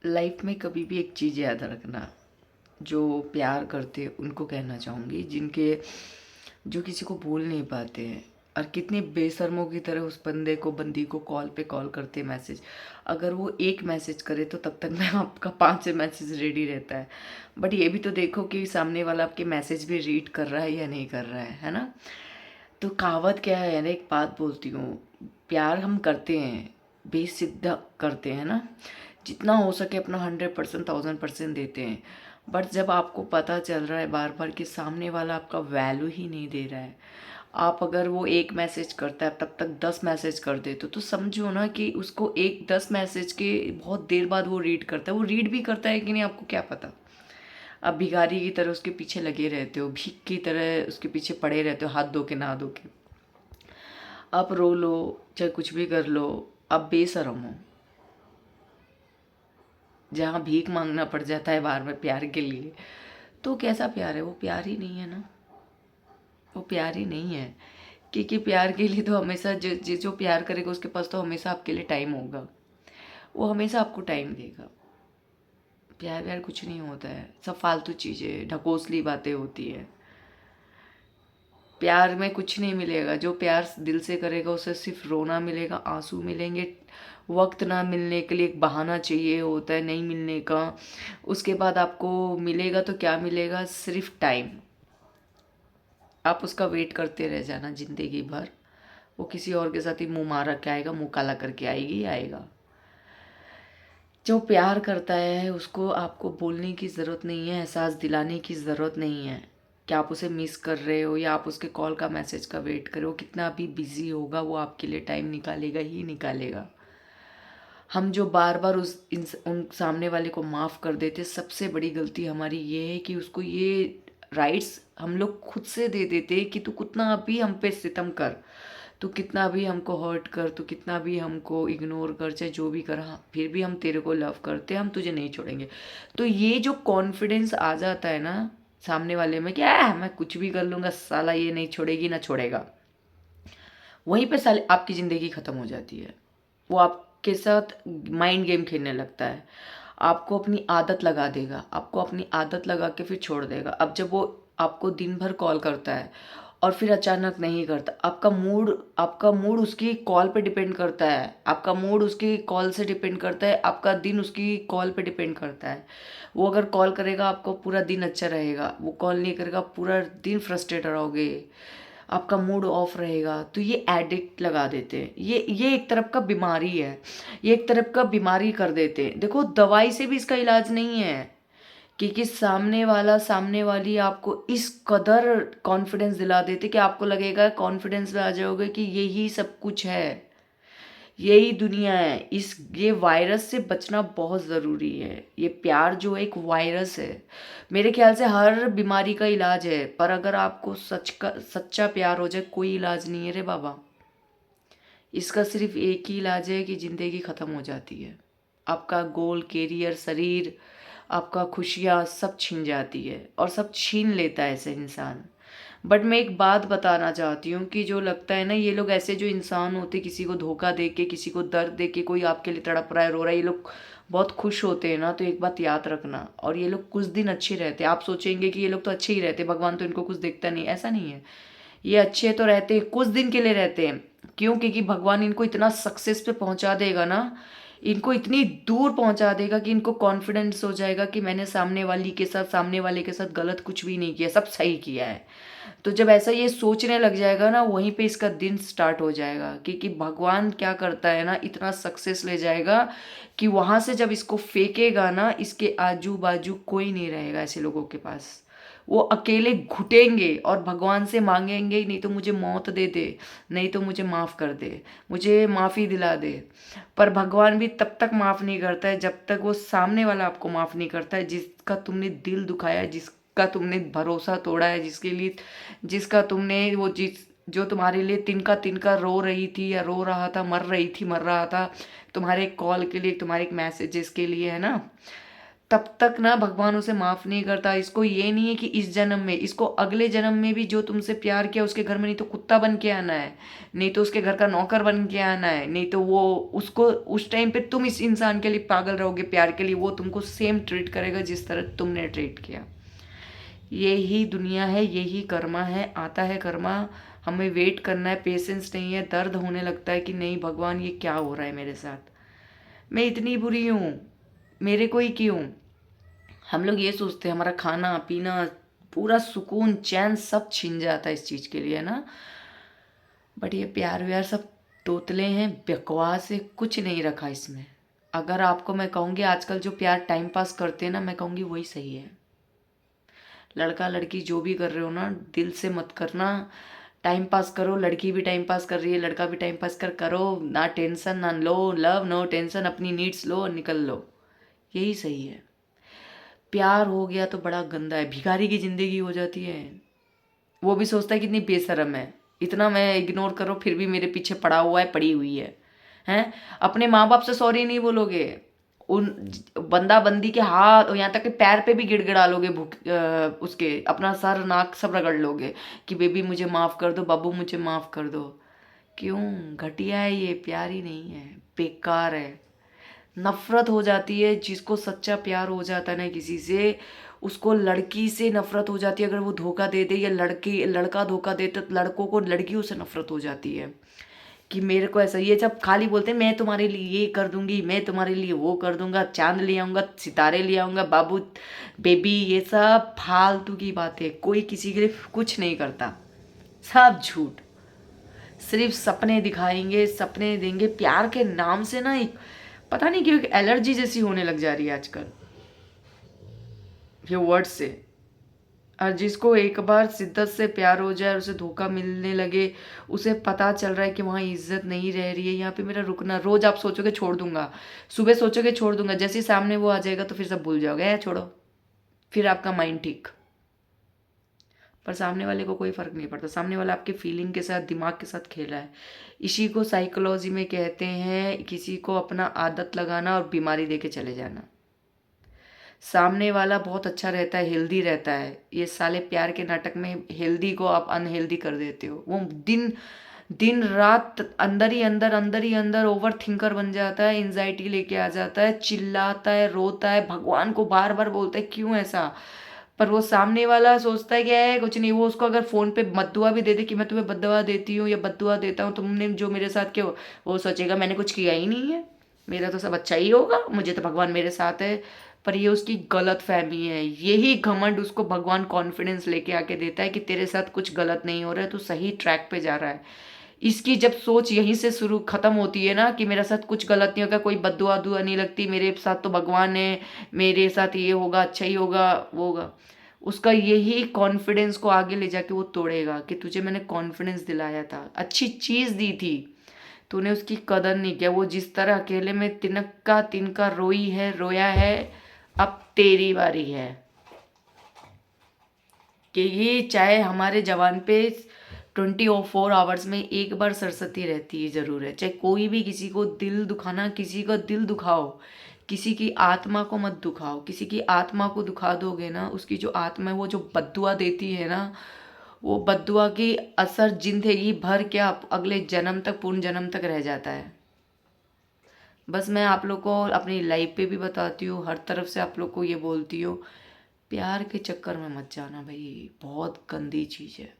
Life में कभी भी एक चीज़ याद रखना, जो प्यार करते हैं उनको कहना चाहूँगी, जिनके जो किसी को भूल नहीं पाते हैं और कितने बेशर्मों की तरह उस बंदे को बंदी को कॉल पे कॉल करते हैं, मैसेज अगर वो एक मैसेज करे तो तब तक मैं आपका 5 मैसेज रेडी रहता है। बट ये भी तो देखो कि सामने वाला आपके मैसेज भी रीड कर रहा है या नहीं कर रहा है ना। तो कहावत क्या है ना, एक बात बोलती हूँ, प्यार हम करते हैं, बेसिद्ध करते हैं ना, जितना हो सके अपना 100% 1000% देते हैं। बट जब आपको पता चल रहा है बार बार कि सामने वाला आपका वैल्यू ही नहीं दे रहा है, आप अगर वो एक मैसेज करता है तब तक 10 मैसेज कर देते तो समझो ना कि उसको एक 10 मैसेज के बहुत देर बाद वो रीड करता है। वो रीड भी करता है कि नहीं आपको क्या पता। आप भिखारी की तरह उसके पीछे लगे रहते हो, भीख की तरह उसके पीछे पड़े रहते हो, हाथ धो के नहा धो के। आप रो लो चाहे कुछ भी कर लो, आप बेशरम हो। जहाँ भीख मांगना पड़ जाता है बार बार प्यार के लिए, तो कैसा प्यार है वो? प्यार ही नहीं है ना, वो प्यार ही नहीं है। क्योंकि प्यार के लिए तो हमेशा जो प्यार करेगा उसके पास तो हमेशा आपके लिए टाइम होगा, वो हमेशा आपको टाइम देगा। प्यार व्यार कुछ नहीं होता है, सब फालतू चीज़ें ढकोसली बातें होती है। प्यार में कुछ नहीं मिलेगा। जो प्यार दिल से करेगा उसे सिर्फ रोना मिलेगा, आंसू मिलेंगे, वक्त ना मिलने के लिए एक बहाना चाहिए होता है नहीं मिलने का। उसके बाद आपको मिलेगा तो क्या मिलेगा? सिर्फ टाइम। आप उसका वेट करते रह जाना जिंदगी भर। वो किसी और के साथ ही मुंह मार के आएगा, मुंह काला करके आएगी आएगा। जो प्यार करता है उसको आपको बोलने की ज़रूरत नहीं है, एहसास दिलाने की ज़रूरत नहीं है कि आप उसे मिस कर रहे हो या आप उसके कॉल का मैसेज का वेट कर रहे हो। कितना भी बिजी होगा वो आपके लिए टाइम निकालेगा ही निकालेगा। हम जो बार बार उन सामने वाले को माफ़ कर देते, सबसे बड़ी गलती हमारी ये है कि उसको ये राइट्स हम लोग खुद से दे देते कि तू कितना भी हम पे सितम कर, तू कितना भी हमको हर्ट कर, तू कितना भी हमको इग्नोर कर, चाहे जो भी कर, हाँ फिर भी हम तेरे को लव करते हैं, हम तुझे नहीं छोड़ेंगे। तो ये जो कॉन्फिडेंस आ जाता है ना सामने वाले में, क्या मैं कुछ भी कर लूँगा, साला ये नहीं छोड़ेगी ना छोड़ेगा, वहीं पे साले आपकी ज़िंदगी ख़त्म हो जाती है। वो आपके साथ माइंड गेम खेलने लगता है, आपको अपनी आदत लगा देगा, आपको अपनी आदत लगा के फिर छोड़ देगा। अब जब वो आपको दिन भर कॉल करता है और फिर अचानक नहीं करता, आपका मूड उसकी कॉल पे डिपेंड करता है, आपका मूड उसकी कॉल से डिपेंड करता है, आपका दिन उसकी कॉल पे डिपेंड करता है। वो अगर कॉल करेगा आपको पूरा दिन अच्छा रहेगा, वो कॉल नहीं करेगा पूरा दिन फ्रस्ट्रेट रहोगे, आपका मूड ऑफ रहेगा। तो ये एडिक्ट लगा देते हैं, ये एक तरफ का बीमारी है, ये एक तरफ का बीमारी कर देते हैं। देखो दवाई से भी इसका इलाज नहीं है, क्योंकि सामने वाली आपको इस कदर कॉन्फिडेंस दिला देते कि आपको लगेगा, कॉन्फिडेंस में आ जाओगे कि यही सब कुछ है, यही दुनिया है। इस ये वायरस से बचना बहुत ज़रूरी है। ये प्यार जो है एक वायरस है। मेरे ख्याल से हर बीमारी का इलाज है, पर अगर आपको सच्चा प्यार हो जाए, कोई इलाज नहीं है रे बाबा। इसका सिर्फ एक ही इलाज है कि ज़िंदगी ख़त्म हो जाती है, आपका गोल, कैरियर, शरीर, आपका खुशियाँ सब छीन जाती है और सब छीन लेता है ऐसे इंसान। बट मैं एक बात बताना चाहती हूँ कि जो लगता है ना, ये लोग ऐसे जो इंसान होते, किसी को धोखा दे के, किसी को दर्द दे के, कोई आपके लिए तड़प रहा है, रो रहा है, ये लोग बहुत खुश होते हैं ना, तो एक बात याद रखना। और ये लोग कुछ दिन अच्छे रहते हैं, आप सोचेंगे कि ये लोग तो अच्छे ही रहते, भगवान तो इनको कुछ देखता नहीं, ऐसा नहीं है। ये अच्छे तो रहते हैं, कुछ दिन के लिए रहते हैं। क्यों? क्योंकि भगवान इनको इतना सक्सेस पे पहुंचा देगा ना, इनको इतनी दूर पहुंचा देगा कि इनको कॉन्फिडेंस हो जाएगा कि मैंने सामने वाले के साथ गलत कुछ भी नहीं किया, सब सही किया है। तो जब ऐसा ये सोचने लग जाएगा ना, वहीं पे इसका दिन स्टार्ट हो जाएगा। क्योंकि भगवान क्या करता है ना, इतना सक्सेस ले जाएगा कि वहां से जब इसको फेंकेगा ना, इसके आजू बाजू कोई नहीं रहेगा ऐसे लोगों के पास। वो अकेले घुटेंगे और भगवान से मांगेंगे, नहीं तो मुझे मौत दे दे, नहीं तो मुझे माफ़ कर दे, मुझे माफ़ी दिला दे। पर भगवान भी तब तक माफ़ नहीं करता है जब तक वो सामने वाला आपको माफ़ नहीं करता है, जिसका तुमने दिल दुखाया है, जिसका तुमने भरोसा तोड़ा है, जिसके लिए जिसका तुमने वो जिस जो तुम्हारे लिए तिनका तिनका रो रही थी या रो रहा था, मर रही थी, मर रहा था, तुम्हारे एक कॉल के लिए, तुम्हारे एक मैसेजेस के लिए, है ना। तब तक ना भगवान उसे माफ नहीं करता। इसको ये नहीं है कि इस जन्म में, इसको अगले जन्म में भी जो तुमसे प्यार किया उसके घर में नहीं तो कुत्ता बन के आना है, नहीं तो उसके घर का नौकर बन के आना है, नहीं तो वो उसको उस टाइम पे तुम इस इंसान के लिए पागल रहोगे प्यार के लिए, वो तुमको सेम ट्रीट करेगा जिस तरह तुमने ट्रीट किया। यही दुनिया है, यही कर्मा है, आता है कर्मा। हमें वेट करना है, पेशेंस नहीं है। दर्द होने लगता है कि नहीं भगवान ये क्या हो रहा है मेरे साथ, मैं इतनी बुरी हूँ, मेरे को ही क्यों। हम लोग ये सोचते हैं हमारा खाना पीना पूरा सुकून चैन सब छिन जाता है इस चीज़ के लिए ना। बट ये प्यार व्यार सब तोतले हैं, बकवास है, कुछ नहीं रखा इसमें। अगर आपको मैं कहूँगी आजकल जो प्यार टाइम पास करते हैं ना, मैं कहूँगी वही सही है। लड़का लड़की जो भी कर रहे हो ना, दिल से मत करना, टाइम पास करो। लड़की भी टाइम पास कर रही है, लड़का भी टाइम पास करो, ना टेंशन ना लो, लव नो टेंशन, अपनी नीड्स लो और निकल लो, यही सही है। प्यार हो गया तो बड़ा गंदा है, भिखारी की जिंदगी हो जाती है। वो भी सोचता है कितनी बेशरम है, इतना मैं इग्नोर करो फिर भी मेरे पीछे पड़ा हुआ है, पड़ी हुई है। हैं, अपने माँ बाप से सॉरी नहीं बोलोगे, उन बंदा बंदी के हाथ यहाँ तक कि पैर पे भी गिड़गिड़ा लोगे, भूख उसके अपना सर नाक सब रगड़ लोगे कि बेबी मुझे माफ़ कर दो, बाबू मुझे माफ़ कर दो। क्यों? घटिया है ये, प्यार ही नहीं है, बेकार है। नफरत हो जाती है जिसको सच्चा प्यार हो जाता है ना किसी से, उसको लड़की से नफरत हो जाती है अगर वो धोखा दे दे, या लड़का धोखा दे तो लड़कों को लड़कियों से नफरत हो जाती है कि मेरे को ऐसा। ये जब खाली बोलते हैं मैं तुम्हारे लिए ये कर दूंगी, मैं तुम्हारे लिए वो कर दूंगा, चांद ले आऊंगा, सितारे ले आऊंगा, बाबू बेबी, ये सब फालतू की बात है। कोई किसी के लिए कुछ नहीं करता, सब झूठ, सिर्फ सपने दिखाएंगे, सपने देंगे। प्यार के नाम से ना एक पता नहीं क्यों एलर्जी जैसी होने लग जा रही है आजकल ये वर्ड से। और जिसको एक बार शिद्दत से प्यार हो जाए, उसे धोखा मिलने लगे, उसे पता चल रहा है कि वहाँ इज्जत नहीं रह रही है, यहाँ पे मेरा रुकना। रोज आप सोचोगे छोड़ दूंगा, सुबह सोचोगे छोड़ दूंगा, जैसे ही सामने वो आ जाएगा तो फिर सब भूल जाओगे, यार छोड़ो, फिर आपका माइंड ठीक। पर सामने वाले को कोई फर्क नहीं पड़ता, सामने वाला आपके फीलिंग के साथ दिमाग के साथ खेला है। इसी को साइकोलॉजी में कहते हैं किसी को अपना आदत लगाना और बीमारी देके चले जाना। सामने वाला बहुत अच्छा रहता है, हेल्दी रहता है, ये साले प्यार के नाटक में हेल्दी को आप अनहेल्दी कर देते हो। वो दिन दिन रात अंदर ही अंदर ओवर थिंकर बन जाता है, एंजाइटी लेके आ जाता है, चिल्लाता है, रोता है, भगवान को बार बार बोलता है क्यों ऐसा। पर वो सामने वाला सोचता है क्या है, कुछ नहीं। वो उसको अगर फोन पे बद्दुआ भी दे दे कि मैं तुम्हें बद्दुआ देती हूँ या बद्दुआ देता हूँ तुमने जो मेरे साथ किया, वो सोचेगा मैंने कुछ किया ही नहीं है, मेरा तो सब अच्छा ही होगा, मुझे तो भगवान मेरे साथ है। पर ये उसकी गलत फहमी है, यही घमंड उसको भगवान कॉन्फिडेंस लेके आके देता है कि तेरे साथ कुछ गलत नहीं हो रहा है, तू सही ट्रैक पे जा रहा है। इसकी जब सोच यहीं से शुरू खत्म होती है ना कि मेरे साथ कुछ गलत नहीं होगा, कोई बद्दुआ दुआ नहीं लगती, मेरे साथ तो भगवान है, मेरे साथ ये होगा, अच्छा ही होगा, वो होगा, उसका यही कॉन्फिडेंस को आगे ले जाके वो तोड़ेगा कि तुझे मैंने कॉन्फिडेंस दिलाया था, अच्छी चीज़ दी थी, तूने उसकी कदर नहीं किया। वो जिस तरह अकेले में तिनका तिनका रोई है, रोया है, अब तेरी बारी है। कि ये चाहे हमारे जवान पे 24 आवर्स में एक बार सरस्वती रहती है, ज़रूर है। चाहे कोई भी किसी को दिल दुखाना, किसी का दिल दुखाओ, किसी की आत्मा को मत दुखाओ। किसी की आत्मा को दुखा दोगे ना, उसकी जो आत्मा है वो जो बद्दुआ देती है ना, वो बद्दुआ की असर जिंदगी भर क्या अगले जन्म तक, पूर्ण जन्म तक रह जाता है। बस मैं आप लोग को अपनी लाइफ पे भी बताती हूँ, हर तरफ से आप लोग को ये बोलती हूँ, प्यार के चक्कर में मत जाना भाई, बहुत गंदी चीज़ है।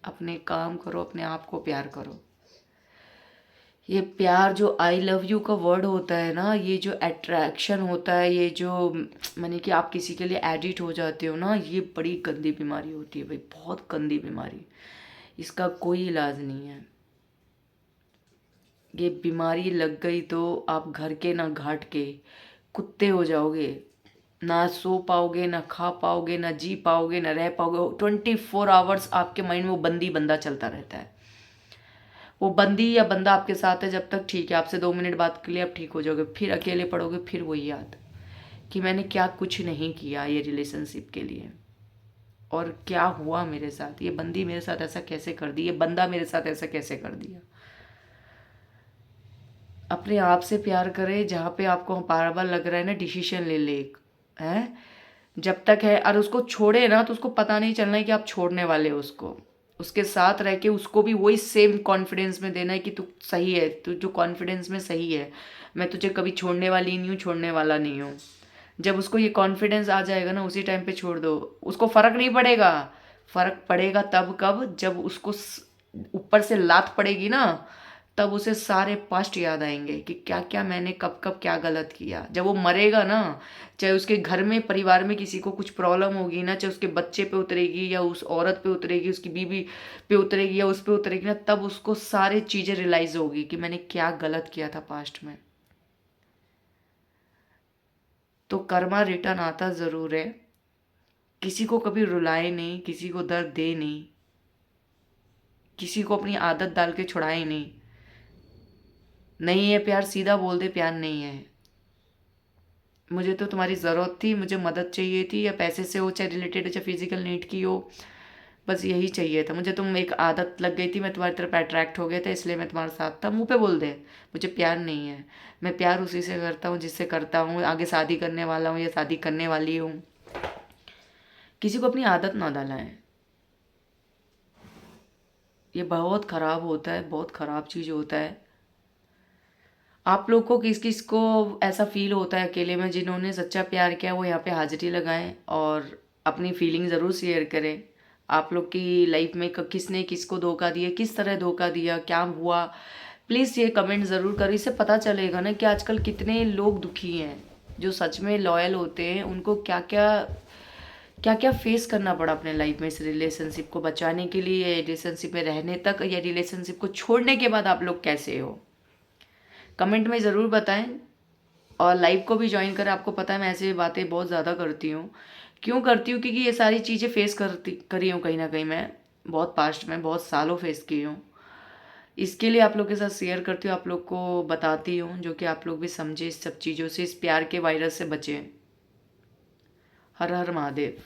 अपने काम करो, अपने आप को प्यार करो। ये प्यार जो आई लव यू का वर्ड होता है ना, ये जो अट्रैक्शन होता है, ये जो माने कि आप किसी के लिए एडिट हो जाते हो ना, ये बड़ी गंदी बीमारी होती है भाई, बहुत गंदी बीमारी। इसका कोई इलाज नहीं है। ये बीमारी लग गई तो आप घर के ना घाट के कुत्ते हो जाओगे, ना सो पाओगे, ना खा पाओगे, ना जी पाओगे, ना रह पाओगे। 24 आवर्स आपके माइंड में वो बंदी बंदा चलता रहता है। वो बंदी या बंदा आपके साथ है जब तक ठीक है, आपसे 2 मिनट बात के लिए आप ठीक हो जाओगे, फिर अकेले पड़ोगे, फिर वही याद कि मैंने क्या कुछ नहीं किया ये रिलेशनशिप के लिए, और क्या हुआ मेरे साथ, ये बंदी मेरे साथ ऐसा कैसे कर दी, ये बंदा मेरे साथ ऐसा कैसे कर दिया। अपने आप से प्यार करें, जहाँ पे आपको बार बार लग रहा है ना डिसीजन ले ले, है, जब तक है। और उसको छोड़े ना तो उसको पता नहीं चलना है कि आप छोड़ने वाले हो उसको। उसके साथ रह के उसको भी वही सेम कॉन्फिडेंस में देना है कि तू सही है, तू जो कॉन्फिडेंस में सही है, मैं तुझे कभी छोड़ने वाली नहीं हूँ, छोड़ने वाला नहीं हूँ। जब उसको ये कॉन्फिडेंस आ जाएगा ना, उसी टाइम पे छोड़ दो। उसको फ़र्क नहीं पड़ेगा। फ़र्क पड़ेगा तब कब, जब उसको ऊपर से लात पड़ेगी ना, तब उसे सारे पास्ट याद आएंगे कि क्या क्या मैंने कब कब क्या गलत किया। जब वो मरेगा ना, चाहे उसके घर में परिवार में किसी को कुछ प्रॉब्लम होगी ना, चाहे उसके बच्चे पे उतरेगी या उस औरत पे उतरेगी, उसकी बीवी पे उतरेगी या उस पे उतरेगी ना, तब उसको सारी चीज़ें रियलाइज़ होगी कि मैंने क्या गलत किया था पास्ट में। तो कर्मा रिटर्न आता ज़रूर है। किसी को कभी रुलाए नहीं, किसी को दर्द दे नहीं, किसी को अपनी आदत डाल के छुड़ाए नहीं। नहीं है प्यार, सीधा बोल दे प्यार नहीं है। मुझे तो तुम्हारी ज़रूरत थी, मुझे मदद चाहिए थी, या पैसे से हो, चाहे रिलेटेड हो, चाहे फिजिकल नीड की हो, बस यही चाहिए था मुझे। तुम एक आदत लग गई थी, मैं तुम्हारी तरफ अट्रैक्ट हो गया था, इसलिए मैं तुम्हारे साथ था। मुंह पे बोल दे मुझे प्यार नहीं है। मैं प्यार उसी से करता हूँ जिससे करता हूँ, आगे शादी करने वाला हूँ या शादी करने वाली हूँ। किसी को अपनी आदत ना डालें, ये बहुत ख़राब होता है, बहुत ख़राब चीज़ होता है। आप लोग को किस किस को ऐसा फील होता है अकेले में, जिन्होंने सच्चा प्यार किया, वो यहाँ पे हाजिरी लगाएं और अपनी फीलिंग ज़रूर शेयर करें। आप लोग की लाइफ में किसने किसको धोखा दिया, किस तरह धोखा दिया, क्या हुआ, प्लीज़ ये कमेंट ज़रूर करें। इससे पता चलेगा ना कि आजकल कितने लोग दुखी हैं। जो सच में लॉयल होते हैं उनको क्या क्या क्या क्या फेस करना पड़ा अपने लाइफ में इस रिलेशनशिप को बचाने के लिए, या रिलेशनशिप में रहने तक, या रिलेशनशिप को छोड़ने के बाद आप लोग कैसे हो। कमेंट में ज़रूर बताएं और लाइव को भी ज्वाइन करें। आपको पता है मैं ऐसी बातें बहुत ज़्यादा करती हूँ। क्यों करती हूँ? क्योंकि ये सारी चीज़ें फेस करी हूँ कहीं ना कहीं मैं, बहुत पास्ट में बहुत सालों फेस की हूँ। इसके लिए आप लोग के साथ शेयर करती हूँ, आप लोग को बताती हूँ, जो कि आप लोग भी समझे इस सब चीज़ों से, इस प्यार के वायरस से बचें। हर हर महादेव।